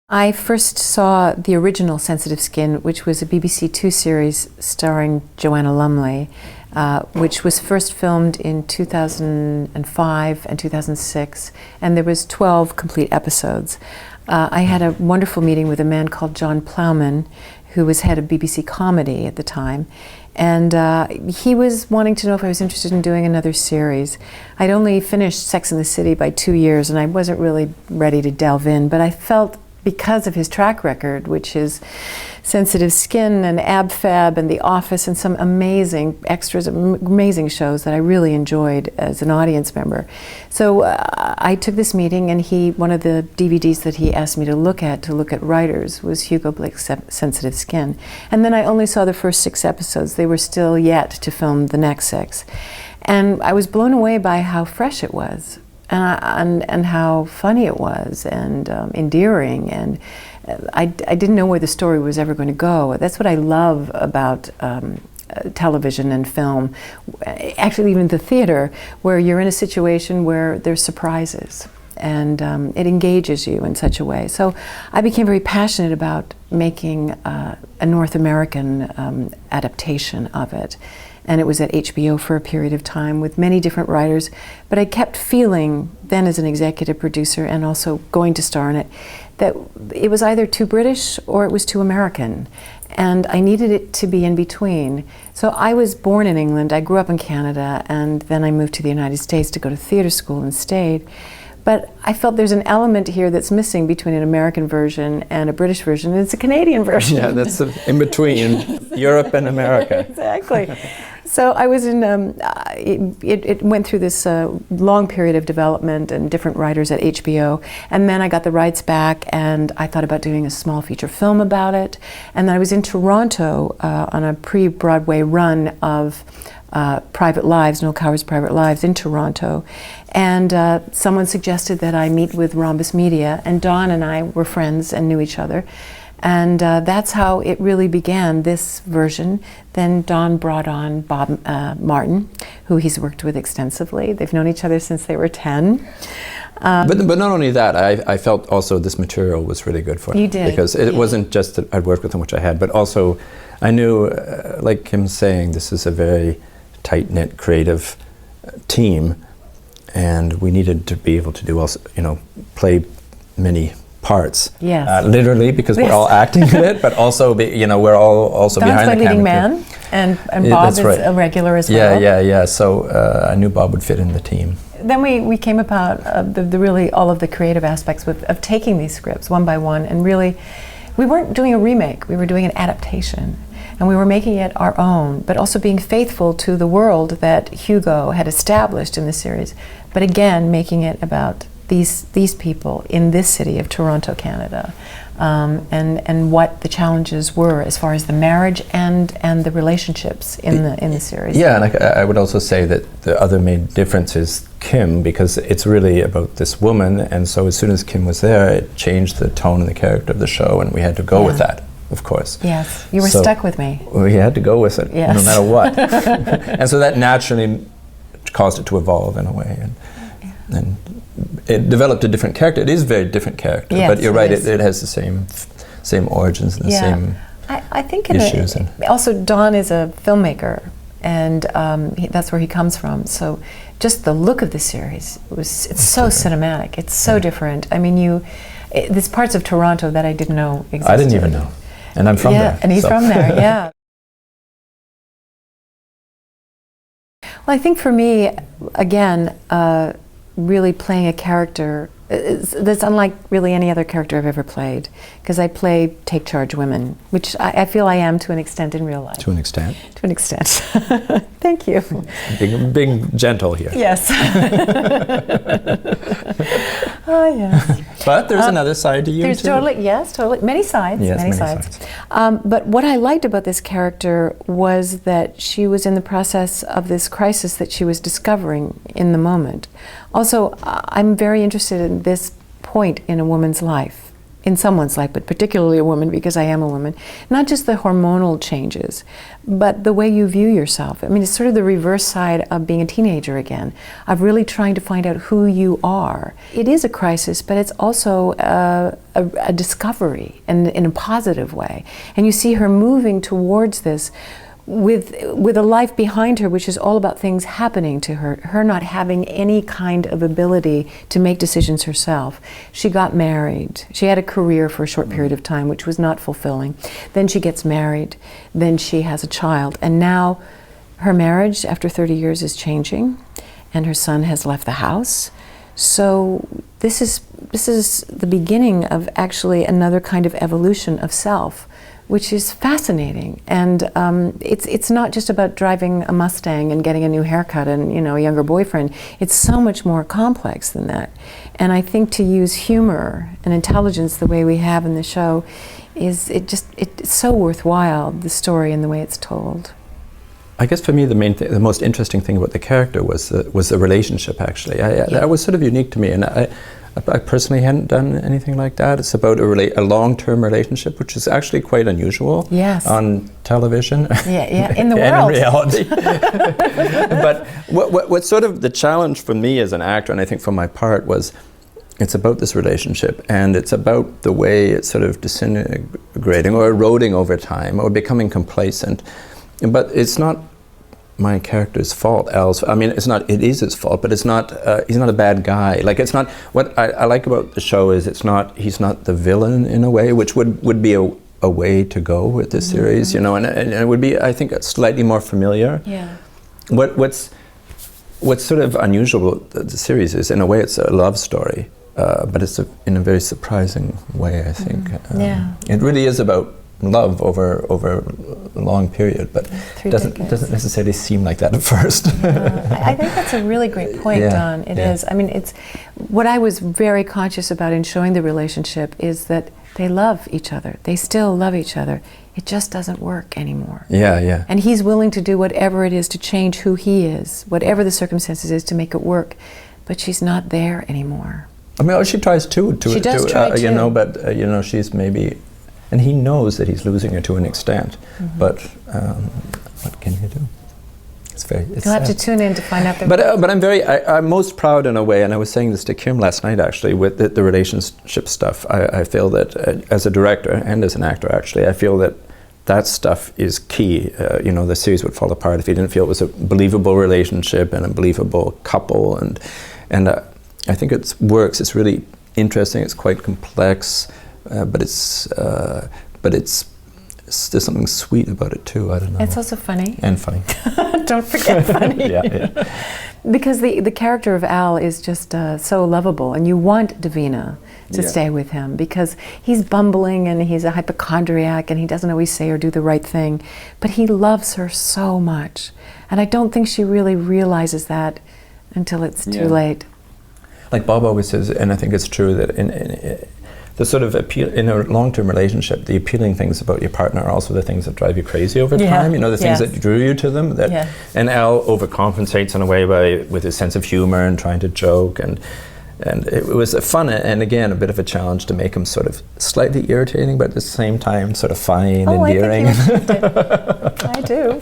I first saw the original Sensitive Skin, which was a BBC Two series starring Joanna Lumley, which was first filmed in 2005 and 2006, and there was 12 complete episodes. I had a wonderful meeting with a man called John Plowman, who was head of BBC Comedy at the time, and he was wanting to know if I was interested in doing another series. I'd only finished Sex and the City by 2 years, and I wasn't really ready to delve in, but I felt because of his track record, which is Sensitive Skin and Ab Fab and The Office and some amazing extras, amazing shows that I really enjoyed as an audience member. So I took this meeting, and one of the DVDs that he asked me to look at writers was Hugo Blick's Sensitive Skin. And then I only saw the first 6 episodes. They were still yet to film the next 6. And I was blown away by how fresh it was. And how funny it was, and endearing, and I didn't know where the story was ever going to go. That's what I love about television and film, actually even the theater, where you're in a situation where there's surprises, and it engages you in such a way. So I became very passionate about making a North American adaptation of it. And it was at HBO for a period of time with many different writers. But I kept feeling, then as an executive producer and also going to star in it, that it was either too British or it was too American. And I needed it to be in between. So I was born in England, I grew up in Canada, and then I moved to the United States to go to theater school and stayed. But I felt there's an element here that's missing between an American version and a British version, and it's a Canadian version. Yeah, that's in between Europe and America. Exactly. So I was in, it went through this long period of development and different writers at HBO, and then I got the rights back, and I thought about doing a small feature film about it. And then I was in Toronto on a pre-Broadway run of Private Lives, Noel Coward's Private Lives in Toronto, and someone suggested that I meet with Rhombus Media, and Don and I were friends and knew each other, and that's how it really began, this version. Then Don brought on Bob Martin, who he's worked with extensively. They've known each other since they were 10. But not only that, I felt also this material was really good for him. You did. Because it wasn't just that I'd worked with him, which I had, but also I knew, like him saying, this is a very tight-knit, creative team, and we needed to be able to do also, play many parts. Yes. Literally, because we're all acting in it, but also, we're all also Don's behind the camera. leading man, and Bob is right. A regular as well. Yeah. So I knew Bob would fit in the team. Then we came about the really all of the creative aspects of taking these scripts one by one, and really, we weren't doing a remake, we were doing an adaptation. And we were making it our own, but also being faithful to the world that Hugo had established in the series, but again, making it about these people in this city of Toronto, Canada, and what the challenges were as far as the marriage and the relationships in the series. Yeah, and I would also say that the other main difference is Kim, because it's really about this woman, and so as soon as Kim was there, it changed the tone and the character of the show, and we had to go with that. Of course. Yes, you were stuck with me. We had to go with it, yes. No matter what. And so that naturally caused it to evolve in a way. And it developed a different character. It is a very different character, yes, but you're right, it has the same origins and the same I think issues. Also, Don is a filmmaker, and that's where he comes from. So just the look of the series, it's so cinematic. It's so different. I mean, there's parts of Toronto that I didn't know existed. I didn't even know. And I'm from there. And he's from there, yeah. Well, I think for me, again, really playing a character that's unlike really any other character I've ever played, because I play take charge women, which I feel I am to an extent in real life. To an extent? To an extent. Thank you. Being gentle here. Yes. Oh, yes. But there's another side to you, there's too. Totally. Many sides. Yes, many sides. But what I liked about this character was that she was in the process of this crisis that she was discovering in the moment. Also, I'm very interested in this point in a woman's life, in someone's life, but particularly a woman because I am a woman, not just the hormonal changes, but the way you view yourself. I mean, it's sort of the reverse side of being a teenager again, of really trying to find out who you are. It is a crisis, but it's also a discovery in a positive way. And you see her moving towards this with a life behind her which is all about things happening to her, her not having any kind of ability to make decisions herself. She got married. She had a career for a short period of time which was not fulfilling. Then she gets married. Then she has a child. And now her marriage after 30 years is changing and her son has left the house. So this is the beginning of actually another kind of evolution of self, which is fascinating. And it's not just about driving a Mustang and getting a new haircut and, you know, a younger boyfriend. It's so much more complex than that. And I think to use humor and intelligence the way we have in the show it's so worthwhile, the story and the way it's told. I guess for me the most interesting thing about the character was the relationship. Actually, that was sort of unique to me, and I personally hadn't done anything like that. It's about a long-term relationship, which is actually quite unusual on television. Yeah, in the world. And in reality. But what sort of the challenge for me as an actor, and I think for my part, was it's about this relationship, and it's about the way it's sort of disintegrating or eroding over time or becoming complacent. But it's not my character's fault. It is his fault, but it's not. He's not a bad guy. Like, it's not. What I like about the show is he's not the villain in a way, which would be a way to go with this series, you know, and it would be, I think, slightly more familiar. Yeah. What's sort of unusual about the series is, in a way, it's a love story, but it's in a very surprising way, I think. It really is about love over a long period, but doesn't necessarily seem like that at first. I think that's a really great point, Don. It is. I mean, it's what I was very conscious about in showing the relationship is that they love each other. They still love each other. It just doesn't work anymore. Yeah. And he's willing to do whatever it is to change who he is, whatever the circumstances is, to make it work. But she's not there anymore. I mean, she tries to she does try to. You know, but you know, she's maybe. And he knows that he's losing her to an extent, but what can you do? You'll have to tune in to find out. But I'm most proud in a way, and I was saying this to Kim last night actually, with the relationship stuff. I feel that as a director and as an actor, actually, I feel that stuff is key. You know, the series would fall apart if you didn't feel it was a believable relationship and a believable couple, and I think it works. It's really interesting. It's quite complex. But there's something sweet about it too. I don't know. It's also funny. And funny. Don't forget funny. Yeah. Because the character of Al is just so lovable, and you want Davina to stay with him because he's bumbling and he's a hypochondriac and he doesn't always say or do the right thing, but he loves her so much, and I don't think she really realizes that until it's too late. Like Bob always says, and I think it's true, that in the sort of appeal in a long-term relationship, the appealing things about your partner are also the things that drive you crazy over time. You know, the things that drew you to them. And Al overcompensates in a way with his sense of humor and trying to joke, and it was a fun and again a bit of a challenge to make him sort of slightly irritating, but at the same time sort of fine, endearing. I think you I do.